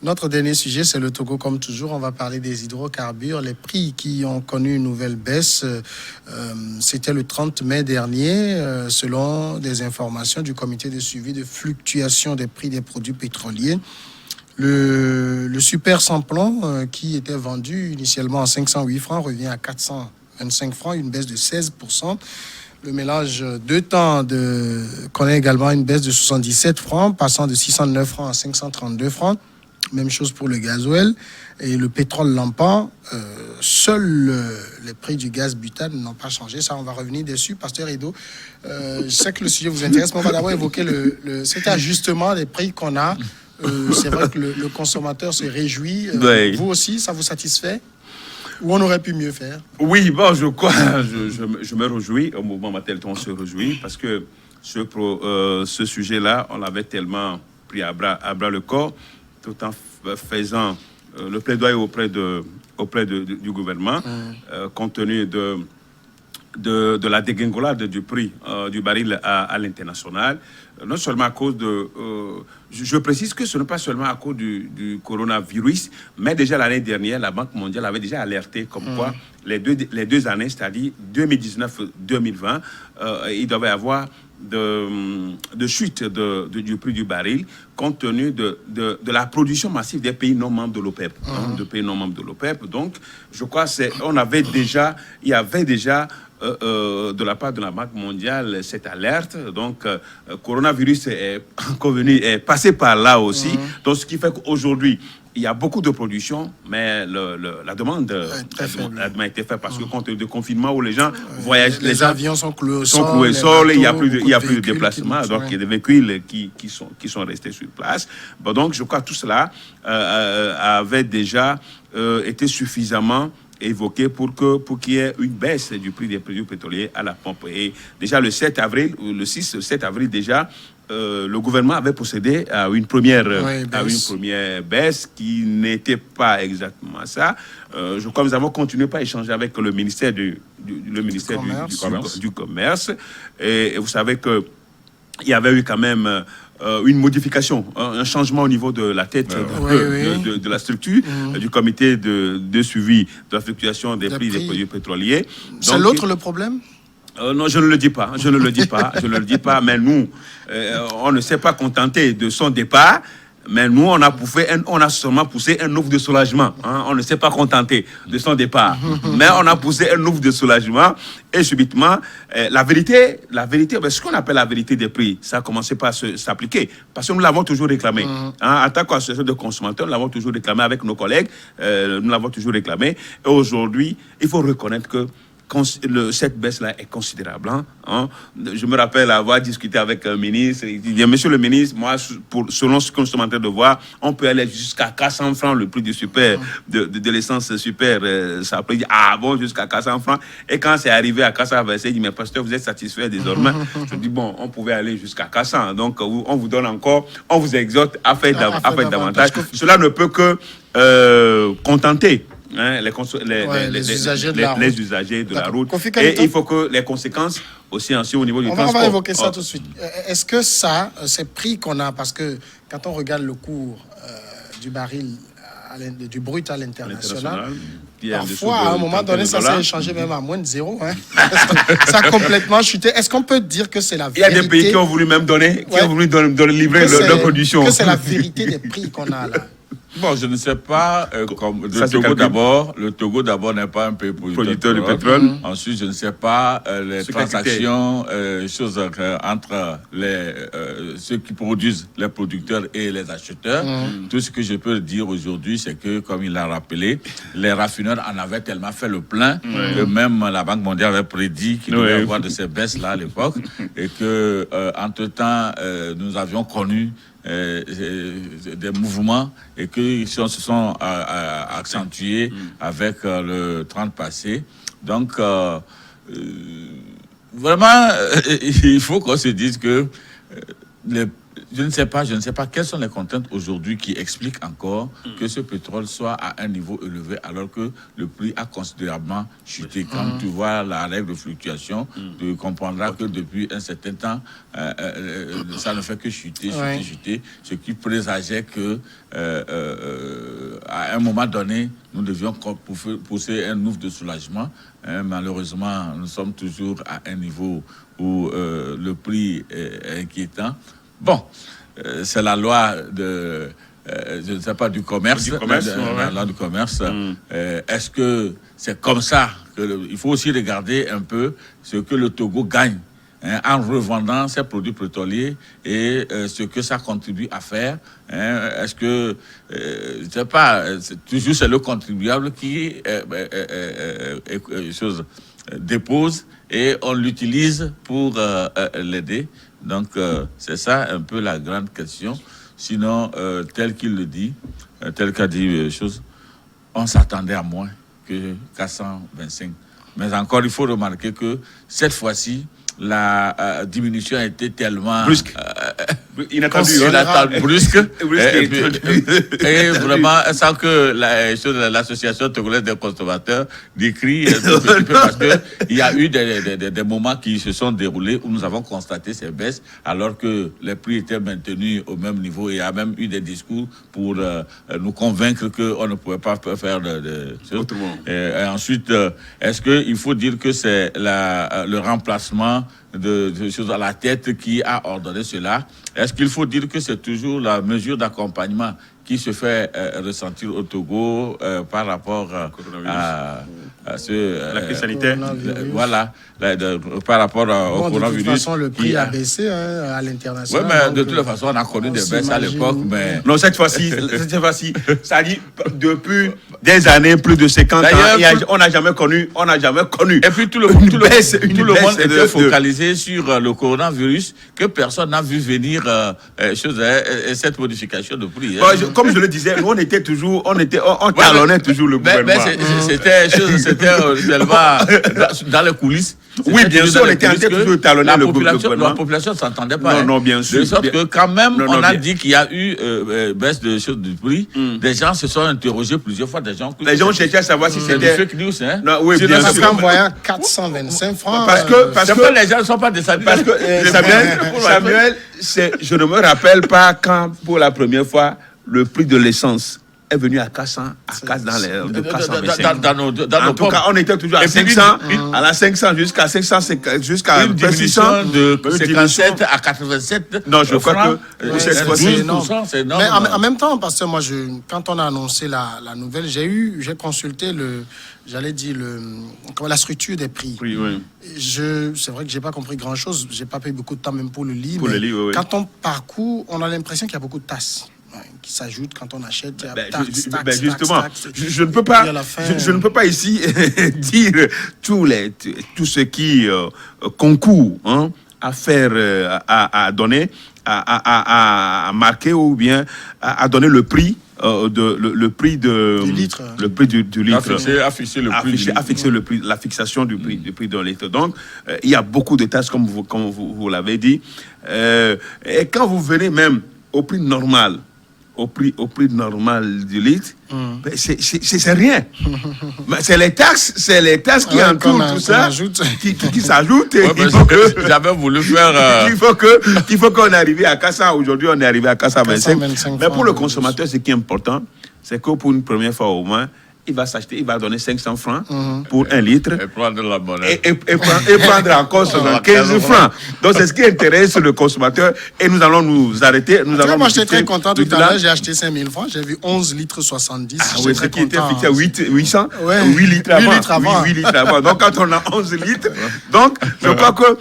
Notre dernier sujet, c'est le Togo. Comme toujours, on va parler des hydrocarbures. Les prix qui ont connu une nouvelle baisse, c'était le 30 mai dernier, selon des informations du comité de suivi de fluctuation des prix des produits pétroliers. Le super sans-plomb, qui était vendu initialement à 508 francs, revient à 425 francs, une baisse de 16%. Le mélange deux temps connaît également une baisse de 77 francs, passant de 609 francs à 532 francs. Même chose pour le gasoil et le pétrole lampant. Seuls les prix du gaz butane n'ont pas changé. Ça, on va revenir dessus. Pasteur Edo, je sais que le sujet vous intéresse, mais on va d'abord évoquer cet ajustement des prix qu'on a. C'est vrai que le consommateur se réjouit. Oui. Vous aussi, ça vous satisfait? Ou on aurait pu mieux faire? Oui, bon, je crois, je me réjouis. Au mouvement Matel-Ton, on se réjouit parce que ce sujet-là, on l'avait tellement pris à bras le corps, tout en faisant le plaidoyer auprès du gouvernement, compte tenu de la dégringolade du prix du baril à l'international, non seulement à cause de... je précise que ce n'est pas seulement à cause du coronavirus, mais déjà l'année dernière, la Banque mondiale avait déjà alerté comme quoi les deux années, c'est-à-dire 2019-2020, il devait y avoir de chute du prix du baril compte tenu de la production massive des pays non membres de l'OPEP. De pays non membres de l'OPEP. Donc, je crois il y avait déjà de la part de la Banque mondiale cette alerte. Donc, coronavirus est passé par là aussi. Donc, ce qui fait qu'aujourd'hui, il y a beaucoup de production, mais la demande a été faite parce que compte tenu du confinement où les gens voyagent, les avions sont cloués au sol, il n'y a plus de déplacement, donc il y a des véhicules qui sont restés sur place. Bon, donc je crois que tout cela avait déjà été suffisamment évoqué pour qu'il y ait une baisse du prix des produits pétroliers à la pompe. Et déjà le 7 avril déjà, le gouvernement avait procédé à une première baisse qui n'était pas exactement ça. Je crois que nous avons continué à échanger avec le ministère du Commerce. Et vous savez qu'il y avait eu quand même une modification, un changement au niveau de la tête de la structure du comité de suivi de la fluctuation des prix des produits pétroliers. C'est l'autre le problème? Non, je ne le dis pas, mais nous, on ne s'est pas contenté de son départ, mais nous, on a seulement poussé un ouf de soulagement. On ne s'est pas contenté de son départ, mais on a poussé un ouf de soulagement et subitement, la vérité, ce qu'on appelle la vérité des prix, ça a commencé par s'appliquer, parce que nous l'avons toujours réclamé. En tant qu'association de consommateurs, nous l'avons toujours réclamé avec nos collègues, nous l'avons toujours réclamé. Et aujourd'hui, il faut reconnaître que cette baisse-là est considérable. Je me rappelle avoir discuté avec un ministre. Il dit, monsieur le ministre, moi, selon ce que nous sommes en train de voir, on peut aller jusqu'à 400 francs le prix du super, de l'essence super. Ça peut dire, ah bon, jusqu'à 400 francs. Et quand c'est arrivé à 420, il dit, mais pasteur, vous êtes satisfait désormais? Je dis, bon, on pouvait aller jusqu'à 400. Donc, on vous donne encore, on vous exhorte à faire davantage. Cela ne peut que contenter les usagers de la route. Et il faut que les conséquences aussi au niveau du transport. On va évoquer ça tout de suite. Est-ce que ces prix qu'on a, parce que quand on regarde le cours du baril, du brut à l'international, parfois, à un moment donné, ça s'est échangé même à moins de zéro. Ça a complètement chuté. Est-ce qu'on peut dire que c'est la vérité? Il y a des pays qui ont voulu même livrer leurs conditions. Que c'est la vérité des prix qu'on a là? Bon, je ne sais pas, le Togo d'abord n'est pas un pays producteur de pétrole. Ensuite, je ne sais pas les transactions, choses entre ceux qui produisent, les producteurs et les acheteurs. Tout ce que je peux dire aujourd'hui, c'est que, comme il l'a rappelé, les raffineurs en avaient tellement fait le plein que même la Banque mondiale avait prédit qu'il devait y avoir de ces baisses-là à l'époque et que, entre-temps, nous avions connu des mouvements et qui se sont accentués avec le 30 passé. Donc, vraiment, il faut qu'on se dise que Je ne sais pas quelles sont les contraintes aujourd'hui qui expliquent encore que ce pétrole soit à un niveau élevé alors que le prix a considérablement chuté. Quand tu vois la règle de fluctuation, tu comprendras que depuis un certain temps, ça ne fait que chuter, ce qui présageait que à un moment donné, nous devions pousser un ouf de soulagement. Malheureusement, nous sommes toujours à un niveau où le prix est inquiétant. Bon, c'est la loi de, je ne sais pas, du commerce. La loi du commerce. Est-ce que c'est comme ça il faut aussi regarder un peu ce que le Togo gagne en revendant ses produits pétroliers et ce que ça contribue à faire. Est-ce que, je ne sais pas, toujours c'est le contribuable qui dépose et on l'utilise pour l'aider. Donc, c'est ça un peu la grande question. Sinon, tel qu'il le dit, tel qu'a dit les choses, on s'attendait à moins qu'à 125. Mais encore, il faut remarquer que cette fois-ci, la diminution a été tellement brusque, inattendue, brusque, et vraiment sans que l'association togolaise des consommateurs décrit parce que il y a eu des moments qui se sont déroulés où nous avons constaté ces baisses alors que les prix étaient maintenus au même niveau. Il y a même eu des discours pour nous convaincre qu'on ne pouvait pas faire de choses. Et ensuite, est-ce qu'il faut dire que c'est le remplacement de choses à la tête qui a ordonné cela? Est-ce qu'il faut dire que c'est toujours la mesure d'accompagnement qui se fait ressentir au Togo par rapport à la crise sanitaire? Voilà, par rapport au coronavirus. De toute façon, le prix a baissé à l'international. Oui, mais de toute façon, on a connu des baisses à l'époque. Mais... Non, cette fois-ci, ça dit depuis des années, plus de 50 ans, on n'a jamais connu. Et puis tout le monde était focalisé sur le coronavirus, que personne n'a vu venir cette modification de prix. Comme je le disais, nous, on talonnait toujours le gouvernement. C'était seulement dans les coulisses. Oui, bien sûr, on était toujours talonner le gouvernement. La population ne s'entendait pas. Non, bien sûr. De sorte que quand même, on a dit qu'il y a eu baisse de choses du prix. Des gens se sont interrogés plusieurs fois. Les gens cherchaient à savoir si c'était fake news. Non, oui, bien sûr. Parce qu'en voyant 425 francs... Parce que les gens ne sont pas descendus. Parce que Samuel, je ne me rappelle pas quand, pour la première fois, le prix de l'essence est venu à 400, de 425. En tout cas, on était toujours à 500, à la 500 jusqu'à 550, jusqu'à une diminution de 57 à 87. Non, je crois que cette fois-ci, c'est énorme. Mais en même temps, parce que moi, quand on a annoncé la nouvelle, j'ai consulté la structure des prix. Oui, oui. C'est vrai que j'ai pas compris grand-chose. J'ai pas payé beaucoup de temps même pour le livre. Oui. Quand on parcourt, on a l'impression qu'il y a beaucoup de tasses qui s'ajoutent quand on achète. Justement, je ne peux pas, je ne peux pas ici dire tout ce qui concourt à faire, à donner, à marquer ou bien à donner le prix. Le prix du litre. Le prix du litre. Afficher le prix. La fixation du prix d'un litre. Donc, il y a beaucoup de tâches, comme vous l'avez dit. Et quand vous venez même au prix normal, au prix normal du litre, c'est rien. C'est les taxes qui entourent tout ça, qui s'ajoutent. J'avais voulu faire... Il faut qu'on arrive à 400. Aujourd'hui, on est arrivé à 425. Mais pour le consommateur, ce qui est important, c'est que pour une première fois au moins, il va donner 500 francs pour un litre. Et prendre la monnaie. Et prendre encore 75 francs. Donc, c'est ce qui intéresse le consommateur. Et nous allons nous arrêter. Moi, j'étais très content tout à l'heure. J'ai acheté 5000 francs. J'ai vu 11 litres 70. Oui, ce qui était fixé à 800. 8 litres avant. 8 litres avant. Donc, quand on a 11 litres, donc, je crois que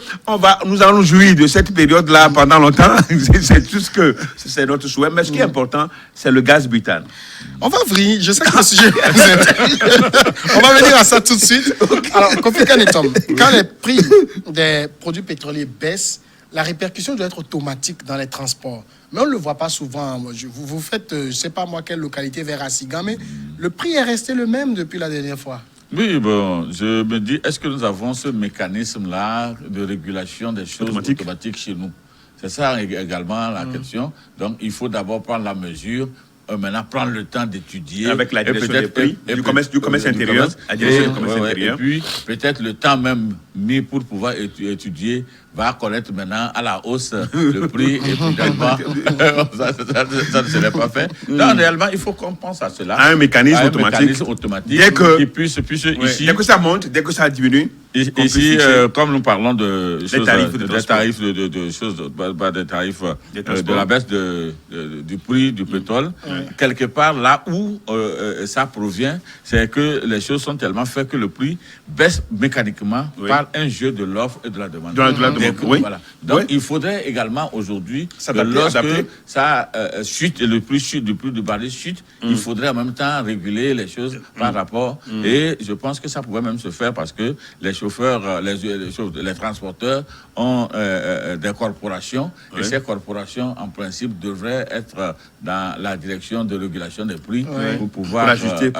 nous allons jouir de cette période-là pendant longtemps. C'est tout ce que c'est notre souhait. Mais ce qui est important, c'est le gaz butane. On va ouvrir. Je sais que le sujet... On va venir à ça tout de suite. Alors, Kofi Kanetom, quand les prix des produits pétroliers baissent, la répercussion doit être automatique dans les transports. Mais on ne le voit pas souvent. Vous faites, je ne sais pas moi quelle localité vers Assigan, mais le prix est resté le même depuis la dernière fois. Oui, bon, je me dis, est-ce que nous avons ce mécanisme-là de régulation des choses automatiques chez nous? C'est ça également la question. Donc, il faut d'abord prendre la mesure. Maintenant, prendre le temps d'étudier. Avec la direction des prix, du commerce intérieur. Et puis, peut-être le temps même mis pour pouvoir étudier va connaître maintenant à la hausse le prix. Et finalement, ça ne serait pas fait. Donc, réellement, il faut qu'on pense à cela. À un mécanisme automatique. Dès que, ici, dès que ça monte, dès que ça diminue. Ici, comme nous parlons de tarifs de la baisse du prix du pétrole, quelque part là où ça provient, c'est que les choses sont tellement faites que le prix baisse mécaniquement par un jeu de l'offre et de la demande. Voilà. Donc il faudrait également aujourd'hui que lorsque ça chute, le prix du baril chute, il faudrait en même temps réguler les choses par rapport. Et je pense que ça pourrait même se faire parce que les chauffeurs, les transporteurs ont des corporations et ces corporations en principe devraient être dans la direction de régulation des prix pour pouvoir ajuster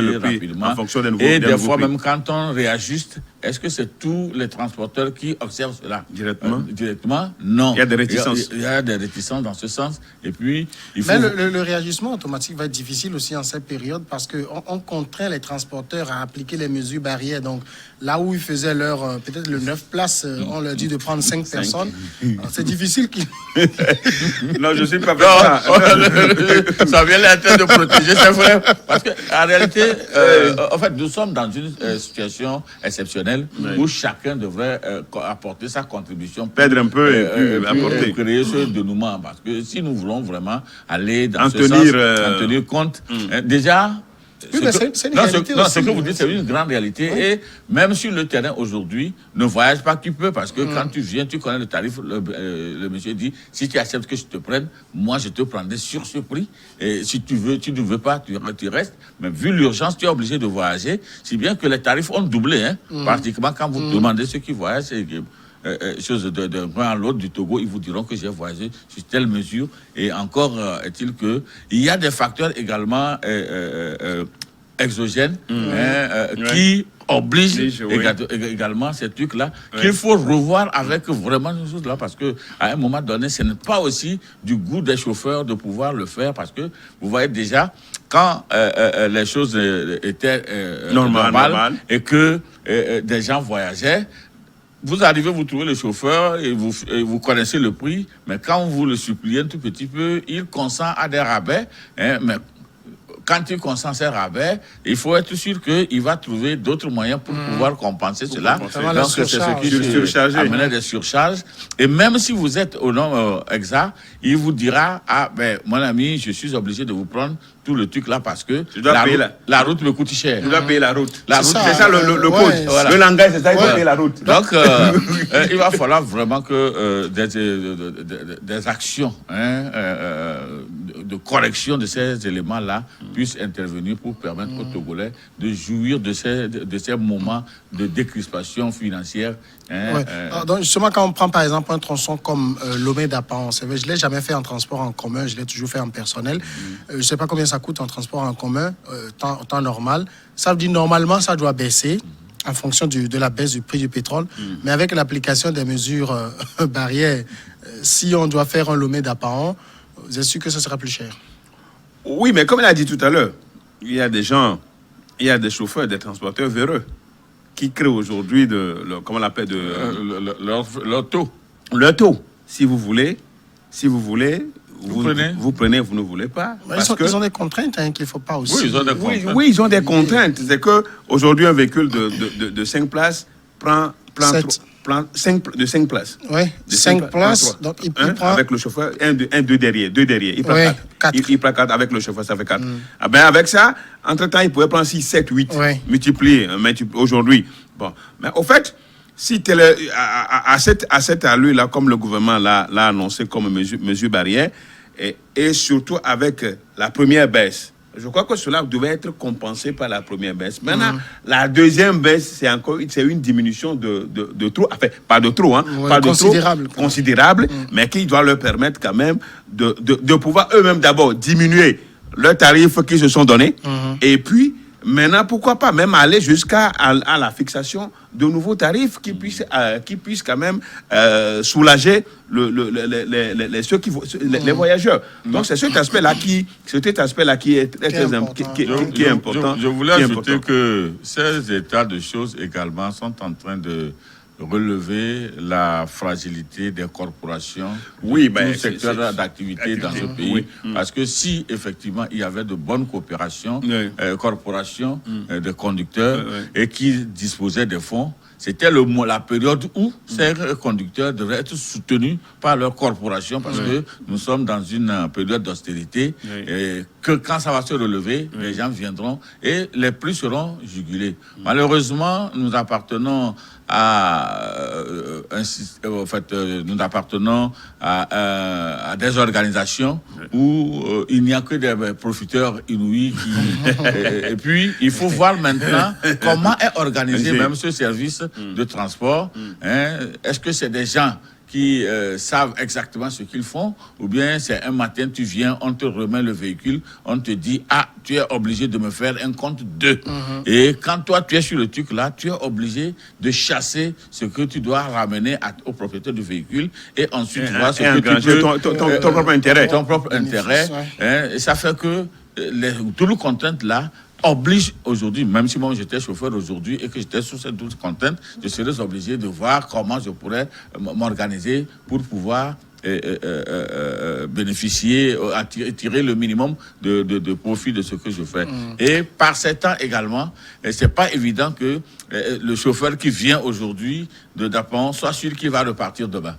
le prix rapidement en fonction des nouveaux et des fois prix. Même quand on réajuste, est-ce que c'est tous les transporteurs qui observent cela directement? Non. Il y a des réticences. Il y a des réticences dans ce sens. Et puis, il faut... Mais le réajustement automatique va être difficile aussi en cette période parce qu'on contraint les transporteurs à appliquer les mesures barrières. Donc, là où ils faisaient leur, peut-être le 9 places, on leur dit de prendre 5 personnes. C'est difficile qu'ils... Non, je ne suis pas ça. Ça vient la tête de protéger, c'est vrai. Parce qu'en réalité, en fait, nous sommes dans une situation exceptionnelle où chacun devrait apporter sa contribution. Perdre un peu et puis apporter. Créer ce dénouement. Parce que si nous voulons vraiment aller dans ce sens, en tenir compte, déjà... c'est une réalité aussi. Ce que vous dites, c'est une grande réalité. Oui. Et même sur le terrain aujourd'hui, ne voyage pas qui peut, parce que quand tu viens, tu connais le tarif. Le monsieur dit, si tu acceptes que je te prenne, moi je te prendrai sur ce prix. Et si tu veux, tu ne veux pas, tu restes. Mais vu l'urgence, tu es obligé de voyager. Si bien que les tarifs ont doublé, pratiquement quand vous demandez ceux qui voyagent, chose d'un point à l'autre du Togo, ils vous diront que j'ai voyagé sur telle mesure. Et encore est-il que il y a des facteurs également exogènes qui obligent également ces trucs-là qu'il faut revoir avec vraiment une chose là parce que à un moment donné, ce n'est pas aussi du goût des chauffeurs de pouvoir le faire parce que vous voyez déjà quand les choses étaient normales et que des gens voyageaient. Vous arrivez, vous trouvez le chauffeur et vous connaissez le prix, mais quand vous le suppliez un tout petit peu, il consent à des rabais, mais quand il consent ces rabais, il faut être sûr qu'il va trouver d'autres moyens pour pouvoir compenser cela. Donc, c'est ce qui amène des surcharges. Et même si vous êtes au nom exact, il vous dira, mon ami, je suis obligé de vous prendre tout le truc là parce que la route me coûte cher. Je dois payer la route. C'est ça le code. Voilà. Le langage, c'est ça, il faut payer la route. Donc, il va falloir vraiment que des actions de correction de ces éléments-là puissent intervenir pour permettre aux Togolais de jouir de ces moments de décrispation financière. Donc, justement, quand on prend par exemple un tronçon comme Lomé-Dapan, je ne l'ai jamais fait en transport en commun, je l'ai toujours fait en personnel. Je ne sais pas combien ça coûte en transport en commun, temps normal. Ça veut dire normalement, ça doit baisser en fonction de la baisse du prix du pétrole. Mais avec l'application des mesures barrières, si on doit faire un Lomé-Dapan, vous êtes sûr que ce sera plus cher? Oui, mais comme il a dit tout à l'heure, il y a des gens, il y a des chauffeurs, des transporteurs véreux qui créent aujourd'hui comment on l'appelle, leur taux. Leur taux. Si vous voulez, vous prenez, vous ne voulez pas. Ils ont des contraintes qu'il ne faut pas aussi. Oui, ils ont des contraintes. Oui, ils ont des contraintes. C'est qu'aujourd'hui, un véhicule de 5 places prend 5 places. Oui, 5 places. Donc, il prend... Avec le chauffeur, deux derrière. Il prend 4. Il prend 4 avec le chauffeur, ça fait 4. Avec ça, entre-temps, il pouvait prendre 6, 7, 8. Multiplier aujourd'hui. Bon. Mais au fait, si à cette allure-là, comme le gouvernement l'a annoncé comme mesure barrière, et surtout avec la première baisse, je crois que cela devait être compensé par la première baisse. Maintenant, la deuxième baisse, c'est une diminution de trop, enfin, pas de trop, pas de considérable, mais qui doit leur permettre quand même de pouvoir eux-mêmes d'abord diminuer leurs tarifs qu'ils se sont donnés, et puis Maintenant, pourquoi pas même aller jusqu'à à la fixation de nouveaux tarifs qui puissent quand même soulager les voyageurs. Donc c'est cet aspect-là qui est très important. Je voulais ajouter que ces états de choses également sont en train de relever la fragilité des corporations, tout secteur d'activité dans ce pays. Oui. Parce que si, effectivement, il y avait de bonnes coopérations, corporations de conducteurs et qui disposaient des fonds, c'était la période où ces conducteurs devraient être soutenus par leur corporation parce que nous sommes dans une période d'austérité et que quand ça va se relever, les gens viendront et les prix seront jugulés. Malheureusement, nous appartenons à des organisations où il n'y a que des profiteurs inouïs et puis il faut voir maintenant comment est organisé même ce service de transport. Est-ce que c'est des gens qui savent exactement ce qu'ils font, ou bien c'est un matin, tu viens, on te remet le véhicule, on te dit, tu es obligé de me faire un compte 2. Et quand toi, tu es sur le truc là, tu es obligé de chasser ce que tu dois ramener au propriétaire du véhicule, et ensuite voir ce que tu peux... Ton propre intérêt. Ton propre intérêt. Et ça fait que tout le contrainte là oblige aujourd'hui, même si moi j'étais chauffeur aujourd'hui et que j'étais sous cette double contrainte, je serais obligé de voir comment je pourrais m'organiser pour pouvoir bénéficier, tirer le minimum de profit de ce que je fais. Et par ces temps également, c'est pas évident que le chauffeur qui vient aujourd'hui de Dapon soit sûr qu'il va repartir demain.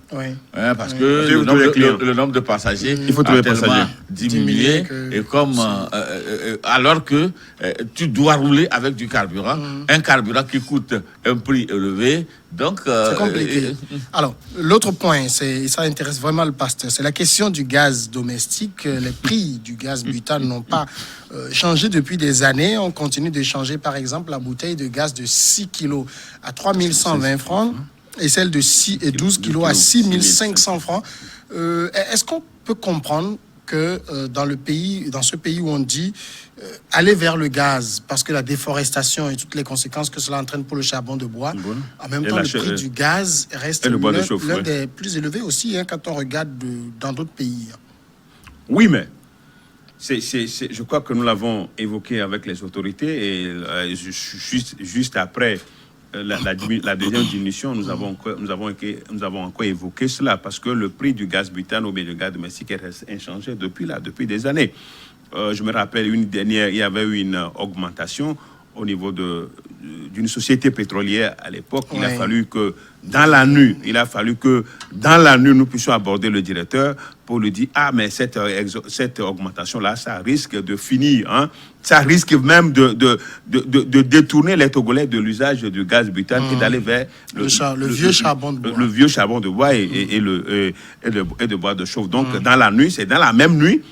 Parce que le nombre de passagers il faut a tellement diminué et comme alors que tu dois rouler avec du carburant, un carburant qui coûte un prix élevé. Donc, c'est compliqué. Alors, l'autre point, ça intéresse vraiment le pasteur, c'est la question du gaz domestique. Les prix du gaz butane n'ont pas changé depuis des années. On continue de changer, par exemple, la bouteille de gaz de 6 kilos à 3120 francs et celle de 12 kilos à 6500 francs. Est-ce qu'on peut comprendre que dans ce pays où on dit aller vers le gaz, parce que la déforestation et toutes les conséquences que cela entraîne pour le charbon de bois, en même temps, le prix du gaz reste l'un des plus élevés aussi quand on regarde dans d'autres pays. Oui, mais je crois que nous l'avons évoqué avec les autorités et juste après la deuxième diminution, nous avons encore évoqué cela parce que le prix du gaz butane ou bien du gaz domestique est inchangé depuis des années. Je me rappelle il y avait eu une augmentation au niveau d'une société pétrolière à l'époque. Il a fallu que dans la nuit, nous puissions aborder le directeur pour lui dire mais cette augmentation-là, ça risque de finir. Ça risque même de détourner les Togolais de l'usage du gaz butane et d'aller vers le vieux charbon de bois. Le vieux charbon de bois et de bois de chauffe. Donc, dans la nuit, c'est dans la même nuit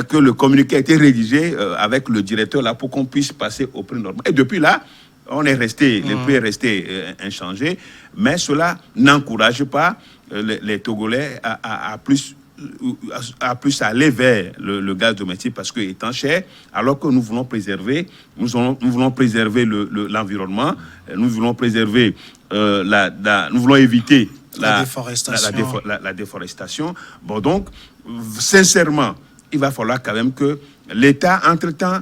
que le communiqué a été rédigé avec le directeur là pour qu'on puisse passer au prix normal. Et depuis là, le prix est resté inchangé, mais cela n'encourage pas les Togolais à plus aller vers le gaz domestique parce qu'il étant cher, alors que nous voulons préserver l'environnement, nous voulons préserver nous voulons éviter la déforestation. Bon, donc, sincèrement, il va falloir quand même que l'État, entre-temps,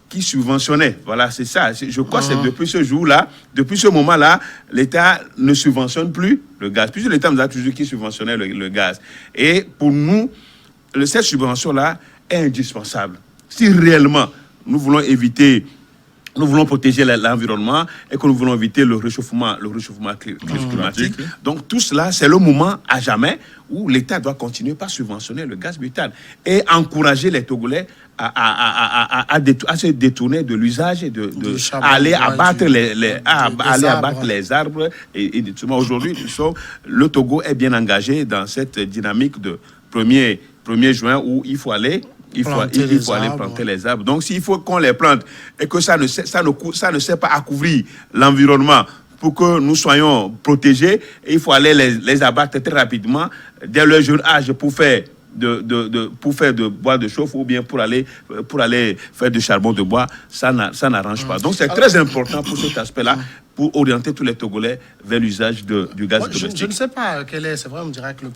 qui subventionnait, voilà, c'est ça. Je crois que c'est depuis ce jour-là, depuis ce moment-là, l'État ne subventionne plus le gaz. Puisque l'État nous a toujours qui subventionnait le gaz. Et pour nous, cette subvention-là est indispensable. Si réellement nous voulons protéger l'environnement et que nous voulons éviter le réchauffement climatique. Donc tout cela, c'est le moment à jamais où l'État doit continuer par subventionner le gaz butane et encourager les Togolais à se détourner de l'usage et aller abattre les arbres. Et aujourd'hui, le Togo est bien engagé dans cette dynamique de 1er juin où il faut aller planter les arbres. Donc, s'il faut qu'on les plante et que ça ne sert pas à couvrir l'environnement pour que nous soyons protégés, il faut aller les abattre très rapidement dès leur jeune âge pour faire pour faire de bois de chauffe ou bien pour aller faire du charbon de bois, ça n'arrange pas. Donc c'est très important pour cet aspect-là, pour orienter tous les Togolais vers l'usage du gaz domestique. Je ne sais pas quel est. C'est vrai, on dirait que le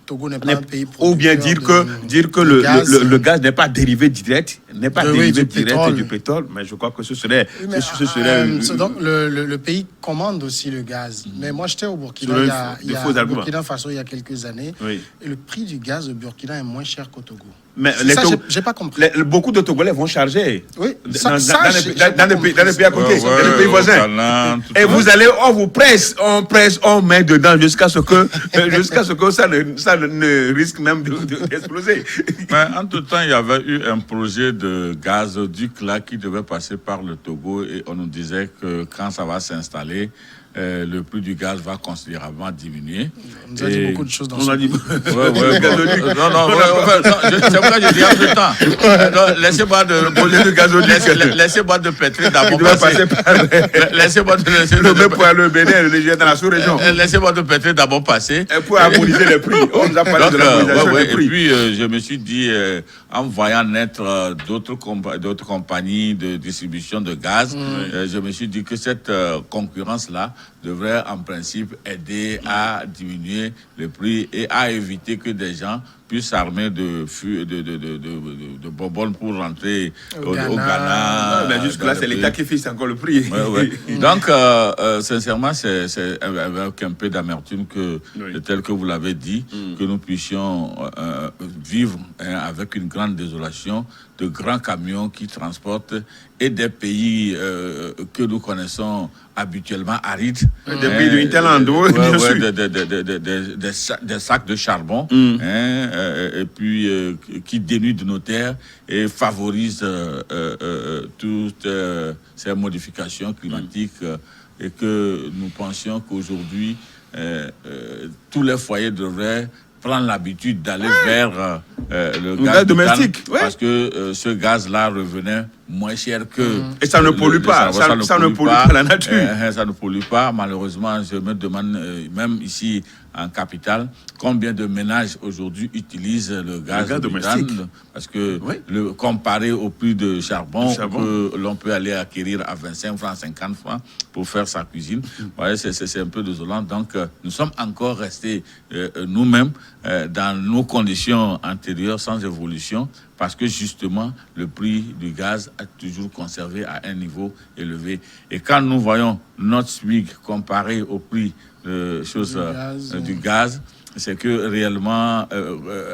Togo n'est pas un pays producteur. Ou bien dire que le gaz n'est pas dérivé direct, du pétrole, mais je crois que ce serait... donc, le pays commande aussi le gaz. Mais moi, j'étais au Burkina, Burkina Faso il y a quelques années, et le prix du gaz au Burkina est moins cher qu'au Togo. Mais j'ai pas compris. Beaucoup de Togolais vont charger dans les pays à côté, dans les pays voisins. Et vous allez, on met dedans jusqu'à ce que ça ne risque même d'exploser. Mais entre-temps, il y avait eu un projet de gazoduc là qui devait passer par le Togo et on nous disait que quand ça va s'installer, le prix du gaz va considérablement diminuer. On nous a dit beaucoup de choses dans ce c'est pourquoi je dis entre-temps. Laissez-moi de pétrir d'abord passer. Laissez-moi le Bénin, le dans la sous-région. Laissez-moi de pétrir d'abord passer. Et pour harmoniser les prix. On nous a parlé de l'harmonisation des prix. Et puis, je me suis dit, en voyant naître d'autres compagnies de distribution de gaz, je me suis dit que cette concurrence-là devrait en principe aider à diminuer le prix et à éviter que des gens puissent s'armer de bonbonnes pour rentrer au Ghana. Mais jusque-là, c'est l'État qui fixe encore le prix. Donc, sincèrement, c'est avec un peu d'amertume tel que vous l'avez dit, que nous puissions vivre avec une grande désolation de grands camions qui transportent et des pays que nous connaissons habituellement arides. Des pays du Hinterland, bien sûr. Des sacs de charbon, et puis qui dénudent nos terres et favorisent toutes ces modifications climatiques et que nous pensions qu'aujourd'hui, tous les foyers devraient prendre l'habitude d'aller vers le gaz domestique, parce que ce gaz-là revenait moins cher que... Et ça ne pollue pas, ça ne pollue pas la nature. Ça ne pollue pas. Malheureusement, je me demande, même ici en capitale, combien de ménages aujourd'hui utilisent le gaz domestique. Parce que comparé au prix de charbon, que l'on peut aller acquérir à 25 francs, 50 francs pour faire sa cuisine, c'est un peu désolant. Donc, nous sommes encore restés nous-mêmes dans nos conditions antérieures sans évolution, parce que justement, le prix du gaz a toujours conservé à un élevé. Et quand nous voyons notre SMIC comparé au prix du gaz, c'est que réellement,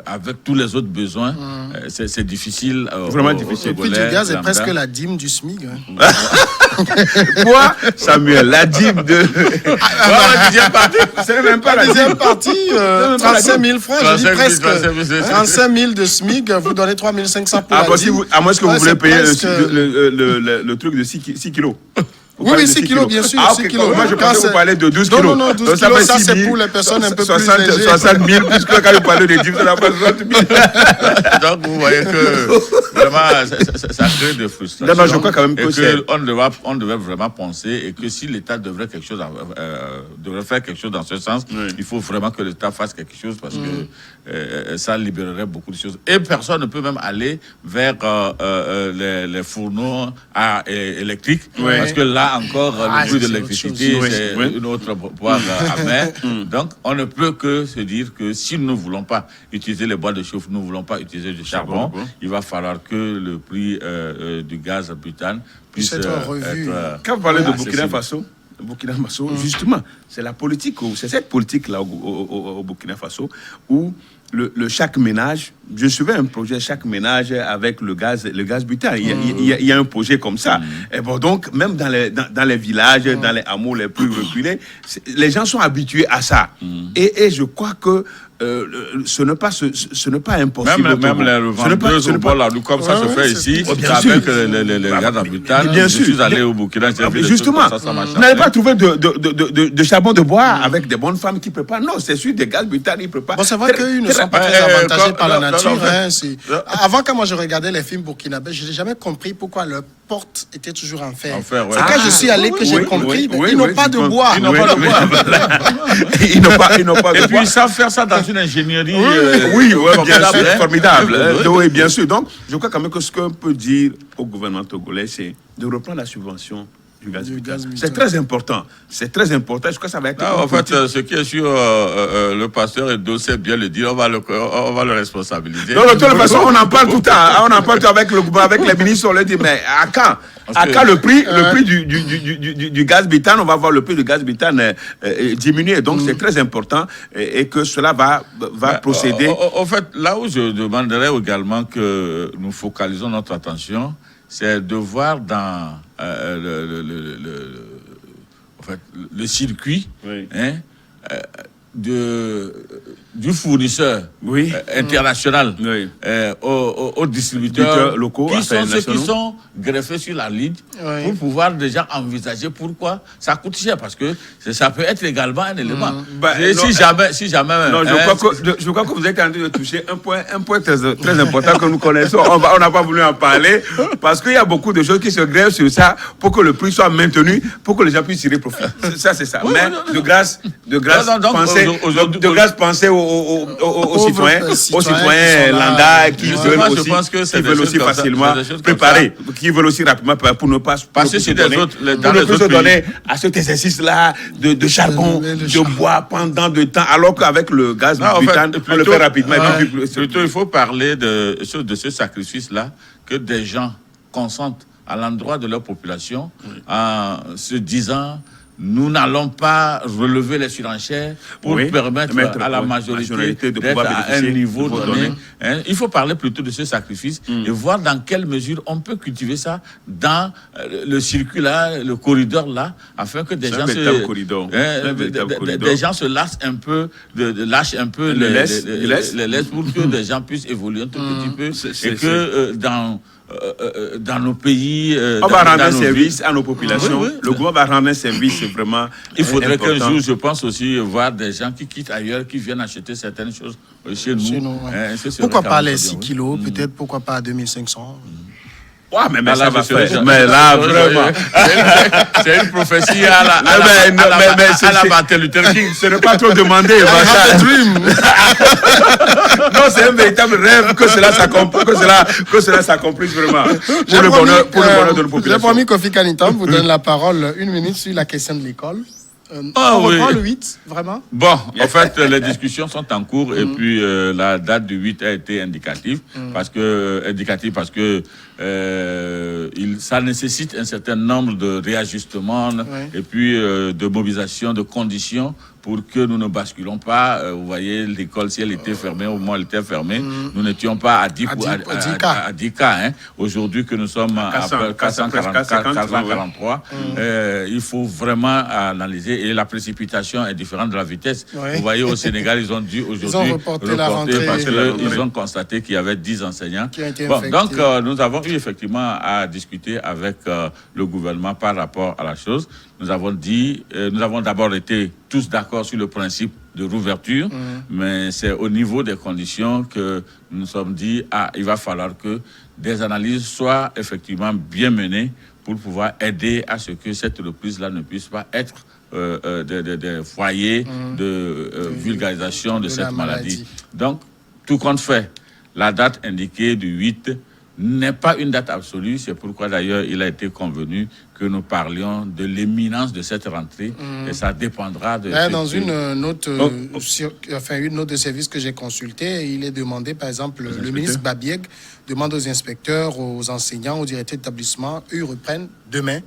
avec tous les autres besoins, c'est difficile. Vraiment difficile. Le prix du gaz est presque la dîme du SMIC. Quoi, Samuel, la dîme de... C'est même pas la deuxième partie. 35 000 francs, je dis presque. 35 000 de SMIC, vous donnez 3 500 pour la dîme. À moins que vous voulez payer le truc de 6 kilos. Oui, 6 kilos, bien sûr. 6 kilos. Moi, je pensais que vous parlez de 12 kilos. Non, 12 kilos, ça c'est pour les personnes un peu plus légères. 60 000, puisque quand vous parlez de 10, ça n'a pas 60 000. Donc, vous voyez que vraiment, ça crée des frustrations. Non, je crois quand même que on devait vraiment penser et que si l'État devrait faire quelque chose dans ce sens, il faut vraiment que l'État fasse quelque chose parce que ça libérerait beaucoup de choses. Et personne ne peut même aller vers les fourneaux électriques parce que là, encore, le prix de l'électricité, c'est une autre poire amère. Donc, on ne peut que se dire que si nous ne voulons pas utiliser les bois de chauffe, nous ne voulons pas utiliser du charbon, il va falloir que le prix du gaz butane puisse être revu. Quand vous parlez de Burkina Faso, justement, c'est la politique, c'est cette politique-là au Burkina Faso où chaque ménage, je suivais un projet, chaque ménage avec le gaz butane. Il y a un projet comme ça. Et bon, donc, même dans les villages, dans les hameaux les plus reculés, les gens sont habitués à ça. Et je crois que ce n'est pas impossible. Même les revendeuses au bord de la rue, comme ça se fait ici, avec les gaz à butane. Bien sûr. Je suis allé au Burkina. Justement, vous n'allez pas trouver de charbon de bois avec des bonnes femmes qui préparent. Non, c'est sûr, des gaz butane, ils préparent. Bon, c'est vrai qu'une sont pas très avantagés par la nature. Avant, quand moi je regardais les films burkinabés, je n'ai jamais compris pourquoi leur porte était toujours en fer. C'est quand je suis allé que j'ai compris. Ils n'ont pas de bois. Ils n'ont pas de bois. Et puis ils savent faire ça dans une ingénierie. Oui, bien sûr, formidable. Oui, bien sûr. Donc, je crois quand même que ce qu'on peut dire au gouvernement togolais, c'est de reprendre la subvention du gaz butane. C'est très important. C'est très important. Je crois que ça va être... En fait, ce qui est sûr, le pasteur Edo sait bien le dire, on va le responsabiliser. Non, de toute façon, on en parle tout le temps. On en parle avec le gouvernement, avec les ministres, on leur dit, mais à quand le prix du gaz butane, on va voir le prix du gaz butane diminuer. Donc, c'est très important et que cela va procéder. En fait, là où je demanderais également que nous focalisons notre attention, c'est de voir dans le circuit du fournisseur international aux distributeurs locaux, qui sont ceux qui sont greffés sur la ligne pour pouvoir déjà envisager pourquoi ça coûte cher, parce que ça peut être également un élément. Si jamais non, je crois que vous êtes en train de toucher un point très important que nous connaissons. On n'a pas voulu en parler parce qu'il y a beaucoup de choses qui se grèvent sur ça pour que le prix soit maintenu, pour que les gens puissent tirer profit. Ça, c'est ça. Mais de grâce, pensez aux citoyens lambda qui veulent aussi facilement préparer, qui veulent aussi rapidement préparer pour ne pas passer sur les autres. Pour ne plus se donner à cet exercice-là de charbon, de bois pendant de temps, alors qu'avec le gaz butane, on le fait rapidement. Plutôt, il faut parler de ce sacrifice-là, que des gens consentent à l'endroit de leur population en se disant: nous n'allons pas relever les surenchères pour permettre à la majorité d'être à un niveau donné. Il faut parler plutôt de ce sacrifice et voir dans quelle mesure on peut cultiver ça dans le circuit-là, le corridor-là, afin que des gens se lassent un peu, lâchent un peu les laisses pour que des gens puissent évoluer un tout petit peu et que dans nos pays, on va rendre un service à nos populations. Le gouvernement va rendre un service vraiment. Il faudrait qu'un jour, je pense aussi, voir des gens qui quittent ailleurs, qui viennent acheter certaines choses chez nous. Pourquoi pas les 6 kilos, peut-être, pourquoi pas à 2500 mais ça va faire. Mais là, vraiment. C'est une prophétie à la Martin Luther King. Ce n'est pas trop demandé. Non, c'est un véritable rêve que cela s'accomplisse vraiment. Pour le bonheur de nos populations. Le premier Kofi Kanita vous donne la parole 1 minute sur la question de l'école. On reprend le 8, vraiment? Bon, en fait, les discussions sont en cours et puis la date du 8 a été indicative parce que ça nécessite un certain nombre de réajustements et puis de mobilisation de conditions pour que nous ne basculons pas. Vous voyez, l'école, si elle était fermée, au moins elle était fermée, nous n'étions pas à 10 cas. Aujourd'hui que nous sommes à 443, il faut vraiment analyser. Et la précipitation est différente de la vitesse. Vous voyez, au Sénégal, ils ont dû aujourd'hui reporter parce qu'ils ont constaté qu'il y avait 10 enseignants. Donc, nous avons eu effectivement à discuter avec le gouvernement par rapport à la chose. Nous avons d'abord été tous d'accord sur le principe de rouverture, mais c'est au niveau des conditions que nous nous sommes dit, il va falloir que des analyses soient effectivement bien menées pour pouvoir aider à ce que cette reprise-là ne puisse pas être des foyers de vulgarisation de cette maladie. Donc, tout compte fait, la date indiquée du 8 n'est pas une date absolue. C'est pourquoi d'ailleurs il a été convenu que nous parlions de l'imminence de cette rentrée et ça dépendra de... Dans une note de service que j'ai consultée, il est demandé, par exemple, le ministre Babieg demande aux inspecteurs, aux enseignants, aux directeurs d'établissement, eux reprennent demain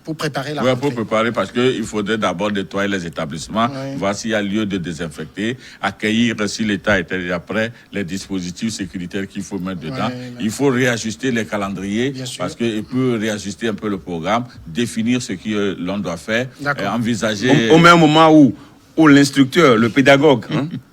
pour préparer la rentrée. Pour préparer, parce qu'il faudrait d'abord nettoyer les établissements, voir s'il y a lieu de désinfecter, accueillir, si l'État était déjà prêt, les dispositifs sécuritaires qu'il faut mettre dedans. Il faut réajuster les calendriers, parce qu'il peut réajuster un peu le programme, définir ce que l'on doit faire, envisager... Au même moment où l'instructeur, le pédagogue,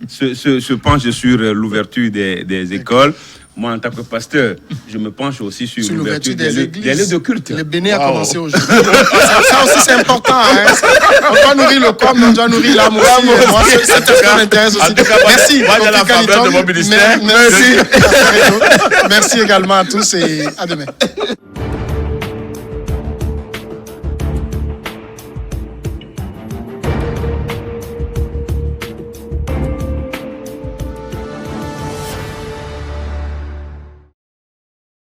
se penche sur l'ouverture des écoles, moi, en tant que pasteur, je me penche aussi sur l'ouverture des lieux de culte. Le béni a commencé aujourd'hui. Ça aussi, c'est important. Hein. On doit nourrir le corps, mais on doit nourrir l'âme aussi. Moi, c'est ce qui m'intéresse aussi. Merci. Moi, j'ai la faveur de mon ministère. Merci. Merci également à tous et à demain.